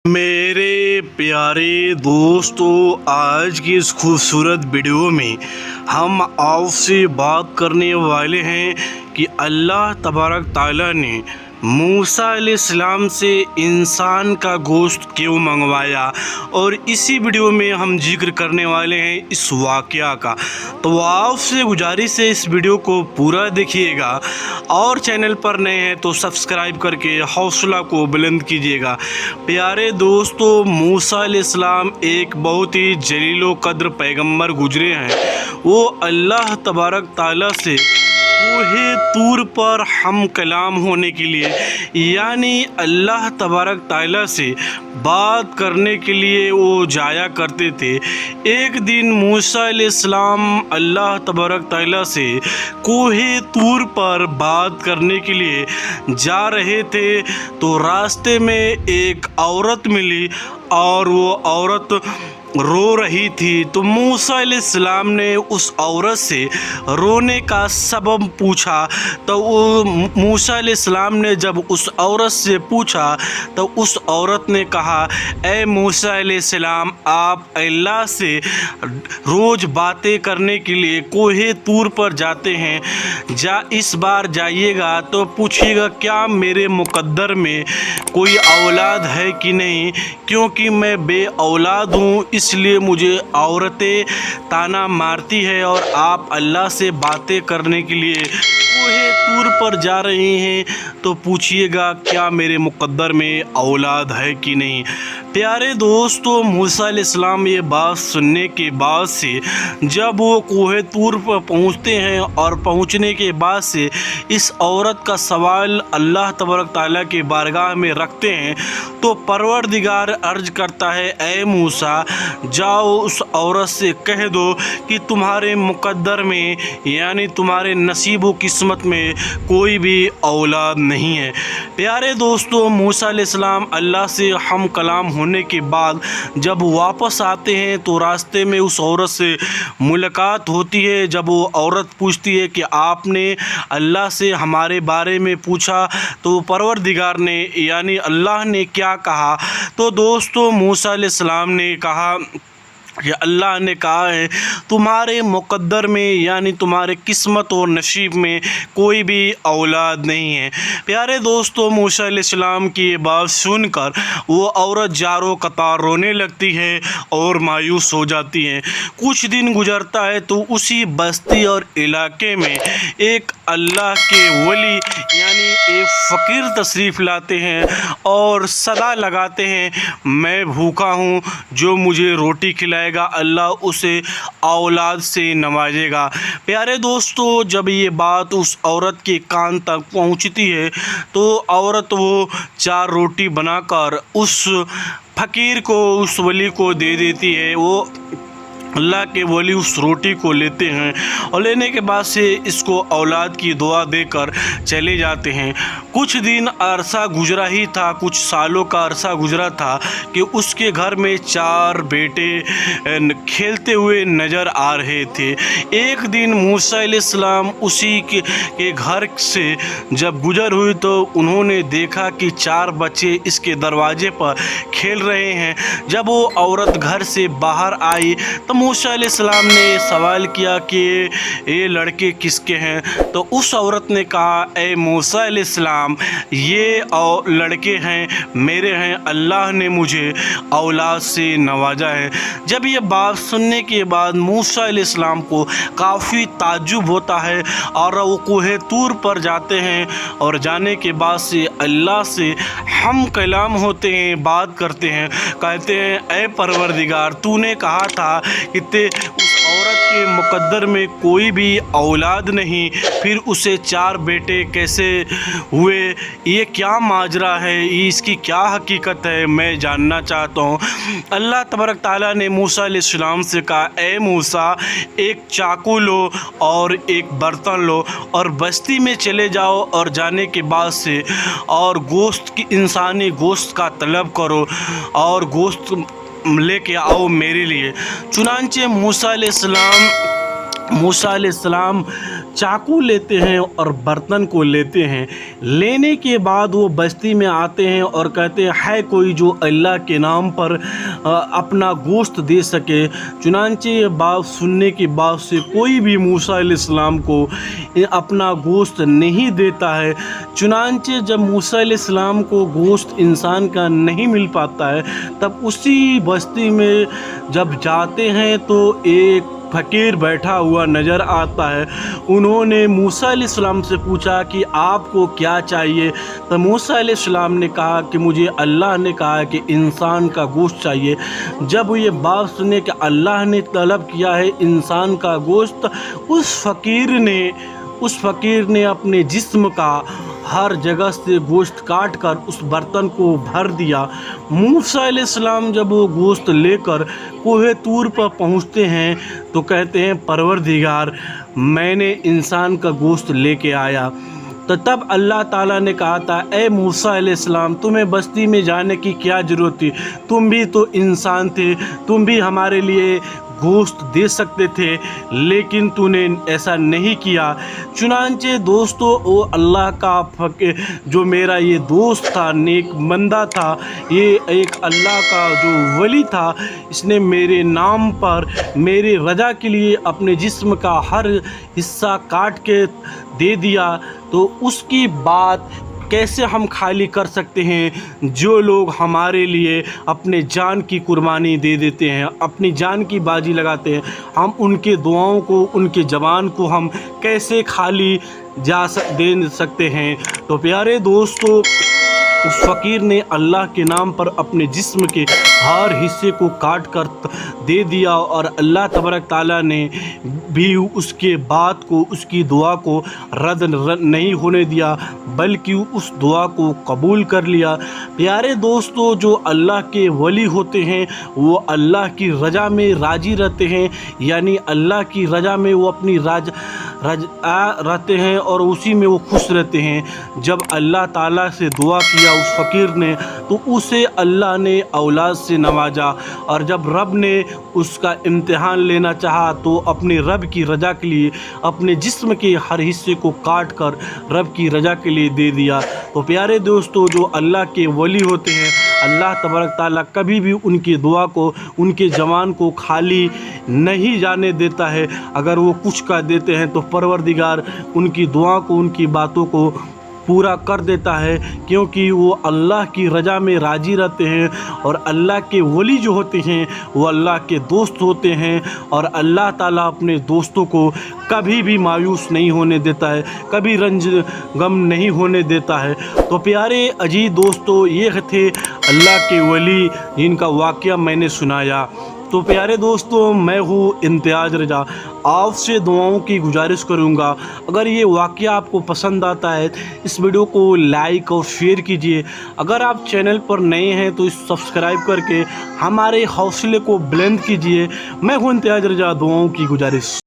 मेरे प्यारे दोस्तों, आज की इस खूबसूरत वीडियो में हम आपसे बात करने वाले हैं कि अल्लाह तबारक ताला ने मूसा अलैहिस्सलाम से इंसान का गोश्त क्यों मंगवाया, और इसी वीडियो में हम जिक्र करने वाले हैं इस वाक़या का। तो आपसे गुजारिश है इस वीडियो को पूरा देखिएगा, और चैनल पर नए हैं तो सब्सक्राइब करके हौसला को बुलंद कीजिएगा। प्यारे दोस्तों, मूसा अलैहिस्सलाम एक बहुत ही जलीलो कद्र पैगम्बर गुजरे हैं। वो अल्लाह तबारक ताला से कोहे तूर पर हम कलाम होने के लिए, यानी अल्लाह तबारक ताला से बात करने के लिए वो जाया करते थे। एक दिन मूसा अलैहिस्सलाम अल्लाह तबारक ताला से कोहे तूर पर बात करने के लिए जा रहे थे, तो रास्ते में एक औरत मिली और वो औरत रो रही थी। तो मूसा अलैहिस्सलाम ने उस औरत से रोने का सबब पूछा। तो वो मूसा अलैहिस्सलाम ने जब उस औरत से पूछा तो उस औरत ने कहा, ए मूसा अलैहिस्सलाम, आप अल्लाह से रोज़ बातें करने के लिए कोहे तूर पर जाते हैं, इस बार जाइएगा तो पूछिएगा क्या मेरे मुकद्दर में कोई औलाद है कि नहीं, क्योंकि मैं बे औलाद हूँ, इसलिए मुझे औरतें ताना मारती है, और आप अल्लाह से बातें करने के लिए कोहे तूर पर जा रहे हैं तो पूछिएगा क्या मेरे मुकद्दर में औलाद है कि नहीं। प्यारे दोस्तों, मूसा अलैहिस्सलाम ये बात सुनने के बाद से जब वो कोहे तूर पर पहुंचते हैं और पहुंचने के बाद से इस औरत का सवाल अल्लाह तबारक ताला के बारगाह में रखते हैं, तो परवरदिगार अर्ज करता है, ए मूसा, जाओ उस औरत से कह दो कि तुम्हारे मुकद्दर में यानी तुम्हारे नसीब व किस्मत में कोई भी औलाद नहीं है। प्यारे दोस्तों, मूसा अलैहिस्सलाम अल्लाह से हम कलाम होने के बाद जब वापस आते हैं तो रास्ते में उस औरत से मुलाकात होती है। जब वो औरत पूछती है कि आपने अल्लाह से हमारे बारे में पूछा तो परवरदिगार ने यानी अल्लाह ने क्या कहा, तो दोस्तों मूसा अलैहिस्सलाम ने कहा कि अल्लाह ने कहा है तुम्हारे मुकद्दर में यानी तुम्हारे किस्मत और नसीब में कोई भी औलाद नहीं है। प्यारे दोस्तों, मूसा अलैहिस्सलाम की ये बात सुनकर वो औरत जारो कतार रोने लगती है और मायूस हो जाती है। कुछ दिन गुजरता है तो उसी बस्ती और इलाके में एक अल्लाह के वली यानी एक फ़कीर तशरीफ़ लाते हैं और सदा लगाते हैं, मैं भूखा हूँ, जो मुझे रोटी खिलाएगा अल्लाह उसे औलाद से नवाजेगा। प्यारे दोस्तों, जब ये बात उस औरत के कान तक पहुंचती है तो औरत वो 4 रोटी बनाकर उस फ़कीर को, उस वली को दे देती है। वो अल्लाह के वली उस रोटी को लेते हैं और लेने के बाद से इसको औलाद की दुआ देकर चले जाते हैं। कुछ दिन अरसा गुजरा ही था, कुछ सालों का अरसा गुजरा था कि उसके घर में 4 बेटे खेलते हुए नज़र आ रहे थे। एक दिन मूसा अलैहिस्सलाम उसी के घर से जब गुजर हुई तो उन्होंने देखा कि 4 बच्चे इसके दरवाजे पर खेल रहे हैं। जब वो औरत घर से बाहर आई तो मूसा अलैहिस्सलाम ने सवाल किया कि ये लड़के किसके हैं, तो उस औरत ने कहा, ए मूसा अलैहिस्सलाम, ये लड़के हैं मेरे हैं, अल्लाह ने मुझे औलाद से नवाजा है। जब ये बात सुनने के बाद मूसा अलैहिस्सलाम को काफ़ी ताज्जुब होता है और वो कोहे तूर पर जाते हैं, और जाने के बाद से अल्लाह से हम कलाम होते हैं, बात करते हैं, कहते हैं, ए परवरदिगार, तूने कहा था कि उस औरत के मुकद्दर में कोई भी औलाद नहीं, फिर उसे 4 बेटे कैसे हुए, ये क्या माजरा है, ये इसकी क्या हकीकत है, मैं जानना चाहता हूँ। अल्लाह तबारक ताला ने मूसा अलैहिस्सलाम से कहा, ए मूसा, एक चाकू लो और एक बर्तन लो और बस्ती में चले जाओ, और जाने के बाद से और गोश्त की इंसानी गोश्त का तलब करो और गोश्त लेके आओ मेरे लिए। चुनांचे मूसा अलैहिस्सलाम चाकू लेते हैं और बर्तन को लेते हैं। लेने के बाद वो बस्ती में आते हैं और कहते हैं है कोई जो अल्लाह के नाम पर अपना गोश्त दे सके। चुनांचे ये बात सुनने के बाद से कोई भी मूसा अलैहिस्सलाम को अपना गोश्त नहीं देता है। चुनांचे जब मूसा अलैहिस्सलाम को गोश्त इंसान का नहीं मिल पाता है तब उसी बस्ती में जब जाते हैं तो एक फ़कीर बैठा हुआ नज़र आता है। उन्होंने मूसा अलैहिस्सलाम से पूछा कि आपको क्या चाहिए। तो मूसा अलैहिस्सलाम ने कहा कि मुझे अल्लाह ने कहा कि इंसान का गोश्त चाहिए। जब ये बात सुने कि अल्लाह ने तलब किया है इंसान का गोश्त, उस फ़कीर ने अपने जिस्म का हर जगह से गोश्त काट कर उस बर्तन को भर दिया। मूसा अलैहिस्सलाम जब वो गोश्त लेकर कोहे तूर पर पहुँचते हैं तो कहते हैं परवरदिगार मैंने इंसान का गोश्त लेके आया। तो तब अल्लाह ताला ने कहा था ए मूसा अलैहिस्सलाम तुम्हें बस्ती में जाने की क्या ज़रूरत थी, तुम भी तो इंसान थे, तुम भी हमारे लिए गोश्त दे सकते थे, लेकिन तूने ऐसा नहीं किया। चुनांचे दोस्तों वो अल्लाह का जो मेरा ये दोस्त था, नेक बंदा था, ये एक अल्लाह का जो वली था, इसने मेरे नाम पर मेरे रज़ा के लिए अपने जिस्म का हर हिस्सा काट के दे दिया। तो उसकी बात कैसे हम खाली कर सकते हैं। जो लोग हमारे लिए अपने जान की कुर्बानी दे देते हैं, अपनी जान की बाजी लगाते हैं, हम उनके दुआओं को, उनके जवान को हम कैसे खाली दे सकते हैं। तो प्यारे दोस्तों उस फ़कीर ने अल्लाह के नाम पर अपने जिस्म के हर हिस्से को काट कर दे दिया और अल्लाह तबारक ताला ने भी उसके बात को, उसकी दुआ को रद्द नहीं होने दिया, बल्कि उस दुआ को कबूल कर लिया। प्यारे दोस्तों जो अल्लाह के वली होते हैं वो अल्लाह की रज़ा में राज़ी रहते हैं, यानी अल्लाह की रज़ा में वो अपनी रहते हैं और उसी में वो खुश रहते हैं। जब अल्लाह ताला से दुआ किया उस फ़कीर ने तो उसे अल्लाह ने औलाद से नवाजा, और जब रब ने उसका इम्तिहान लेना चाहा तो अपने रब की रज़ा के लिए अपने जिस्म के हर हिस्से को काट कर रब की रज़ा के लिए दे दिया। तो प्यारे दोस्तों जो अल्लाह के वली होते हैं अल्लाह तबारक ताला कभी भी उनकी दुआ को, उनके जवान को खाली नहीं जाने देता है। अगर वो कुछ कर देते हैं तो परवरदिगार उनकी दुआ को, उनकी बातों को पूरा कर देता है, क्योंकि वो अल्लाह की रज़ा में राज़ी रहते हैं। और अल्लाह के वली जो होते हैं वो अल्लाह के दोस्त होते हैं, और अल्लाह ताला अपने दोस्तों को कभी भी मायूस नहीं होने देता है, कभी रंज गम नहीं होने देता है। तो प्यारे अजीज दोस्तों ये थे अल्लाह के वली जिनका वाक़या मैंने सुनाया। तो प्यारे दोस्तों मैं हूँ इम्तियाज़ रज़ा, आपसे दुआओं की गुजारिश करूँगा अगर ये वाक़या आपको पसंद आता है इस वीडियो को लाइक और शेयर कीजिए। अगर आप चैनल पर नए हैं तो इस सब्सक्राइब करके हमारे हौसले को बुलंद कीजिए। मैं हूँ इम्तियाज़ रज़ा, दुआओं की गुजारिश।